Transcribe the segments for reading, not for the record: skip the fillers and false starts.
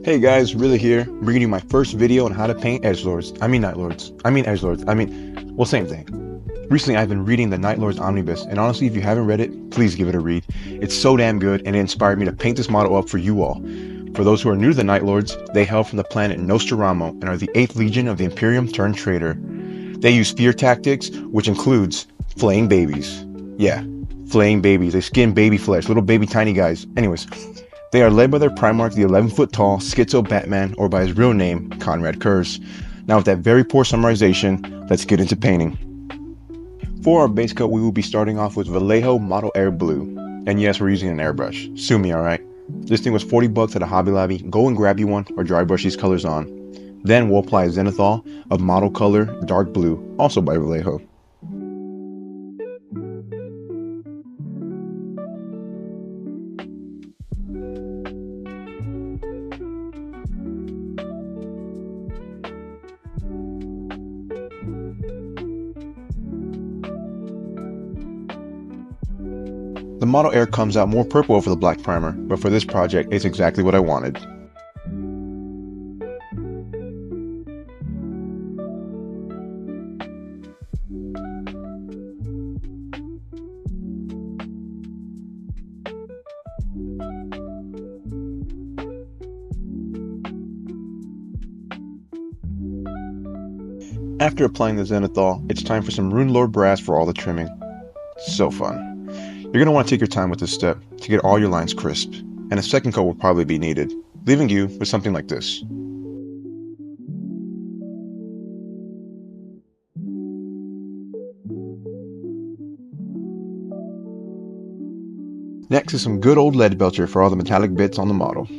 Hey guys, really here, bringing you my first video on how to paint edgelords. Edgelords. Well, same thing. Recently, I've been reading the Nightlords Omnibus, and honestly, if you haven't read it, please give it a read. It's so damn good, and it inspired me to paint this model up for you all. For those who are new to the Nightlords, they hail from the planet Nostromo and are the 8th Legion of the Imperium turned traitor. They use fear tactics, which includes flaying babies. Yeah, flaying babies. They skin baby flesh, little baby tiny guys. Anyways, they are led by their Primarch, the 11-foot-tall Schizo Batman, or by his real name, Conrad Kurz. Now with that very poor summarization, let's get into painting. For our base coat, we will be starting off with Vallejo Model Air Blue. And yes, we're using an airbrush. Sue me, alright? This thing was $40 at a Hobby Lobby. Go and grab you one or dry brush these colors on. Then we'll apply a Zenithal of Model Color Dark Blue, also by Vallejo. The Model Air comes out more purple over the black primer, but for this project, it's exactly what I wanted. After applying the Zenithal, it's time for some Rune Lord Brass for all the trimming. So fun. You're going to want to take your time with this step to get all your lines crisp, and a second coat will probably be needed, leaving you with something like this. Next is some good old lead belcher for all the metallic bits on the model.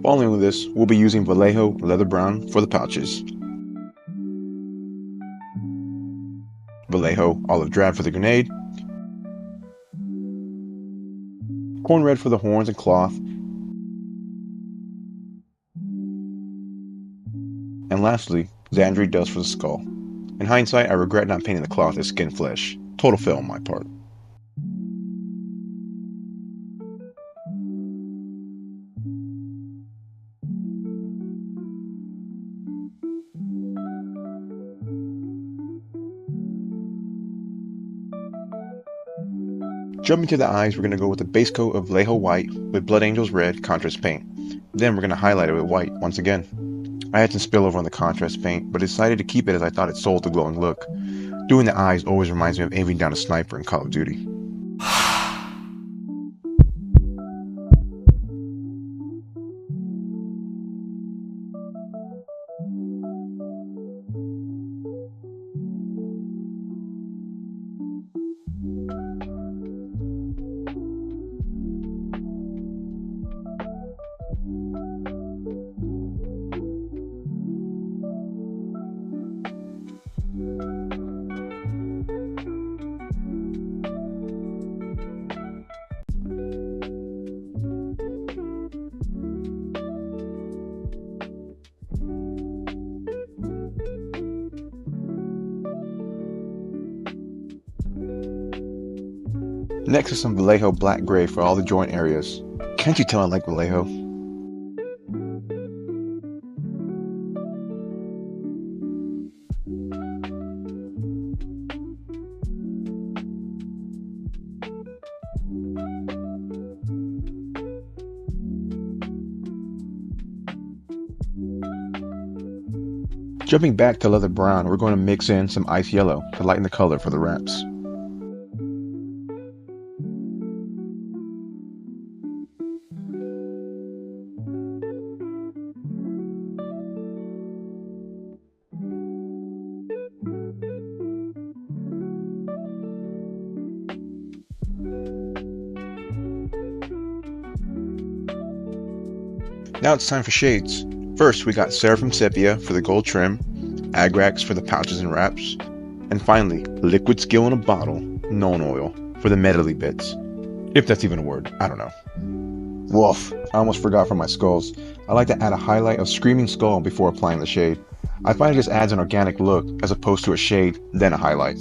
Following this, we'll be using Vallejo Leather Brown for the pouches, Vallejo Olive Drab for the grenade, Corn Red for the horns and cloth, and lastly, Xandri Dust for the skull. In hindsight, I regret not painting the cloth as skin flesh. Total fail on my part. Jumping to the eyes, we're going to go with a base coat of Vallejo White with Blood Angels Red contrast paint. Then we're going to highlight it with white once again. I had some spillover on the contrast paint, but decided to keep it as I thought it sold the glowing look. Doing the eyes always reminds me of aiming down a sniper in Call of Duty. Next is some Vallejo Black Gray for all the joint areas. Can't you tell I like Vallejo? Jumping back to leather brown, we're going to mix in some ice yellow to lighten the color for the wraps. Now it's time for shades. First, we got Seraphim Sepia for the gold trim, Agrax for the pouches and wraps, and finally, Liquid Skill in a bottle, Known Oil, for the medley bits. If that's even a word, I don't know. Woof, I almost forgot from my skulls. I like to add a highlight of Screaming Skull before applying the shade. I find it just adds an organic look as opposed to a shade, then a highlight.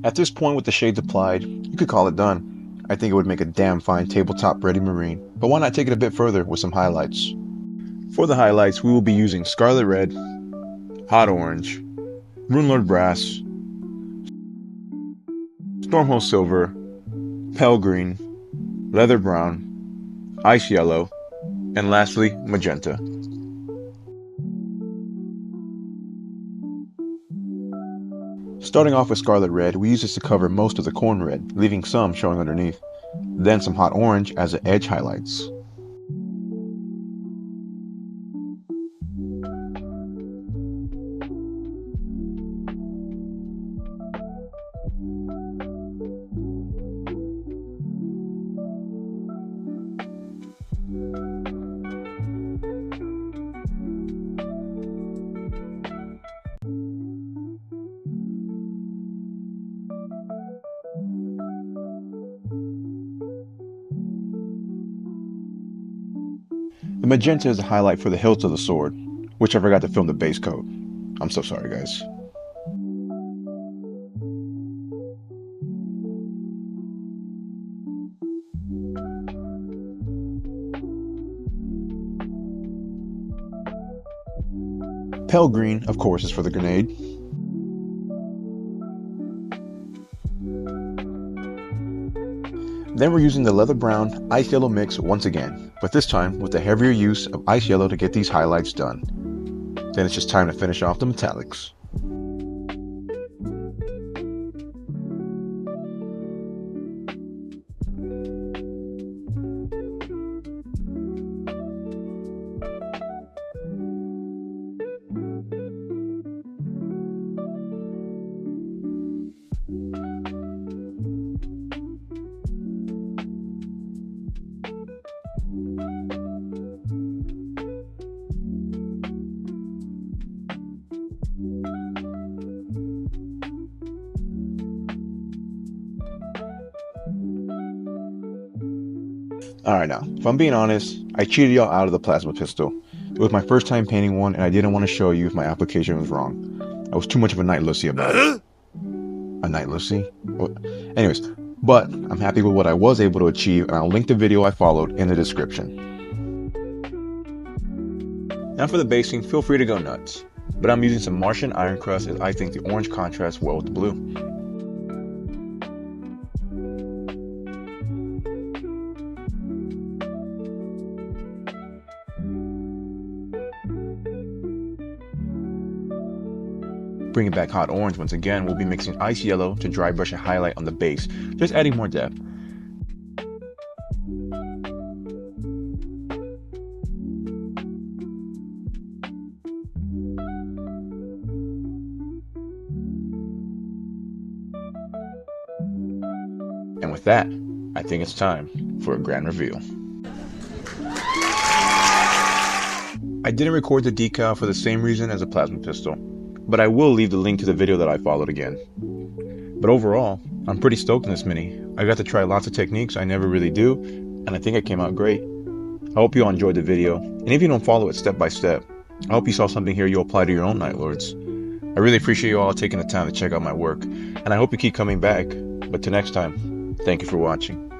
At this point with the shades applied, you could call it done. I think it would make a damn fine tabletop ready marine, but why not take it a bit further with some highlights? For the highlights, we will be using Scarlet Red, Hot Orange, Runelord Brass, Stormhold Silver, Pale Green, Leather Brown, Ice Yellow, and lastly, Magenta. Starting off with Scarlet Red, we use this to cover most of the corn red, leaving some showing underneath. Then some Hot Orange as the edge highlights. The magenta is a highlight for the hilt of the sword, which I forgot to film the base coat. I'm so sorry, guys. Pale green, of course, is for the grenade. Then we're using the leather brown ice yellow mix once again, but this time with the heavier use of ice yellow to get these highlights done. Then it's just time to finish off the metallics. Alright now, if I'm being honest, I cheated y'all out of the plasma pistol. It was my first time painting one and I didn't want to show you if my application was wrong. I was too much of a Night Lucy about it. A Night Lucy? Anyways, but I'm happy with what I was able to achieve and I'll link the video I followed in the description. Now for the basing, feel free to go nuts. But I'm using some Martian Iron Crust as I think the orange contrasts well with the blue. Bringing back hot orange once again, we'll be mixing ice yellow to dry brush a highlight on the base, just adding more depth. And with that, I think it's time for a grand reveal. I didn't record the decal for the same reason as a plasma pistol, but I will leave the link to the video that I followed again. But overall, I'm pretty stoked on this mini. I got to try lots of techniques I never really do, and I think it came out great. I hope you all enjoyed the video, and if you don't follow it step by step, I hope you saw something here you'll apply to your own Nightlords. I really appreciate you all taking the time to check out my work, and I hope you keep coming back. But till next time, thank you for watching.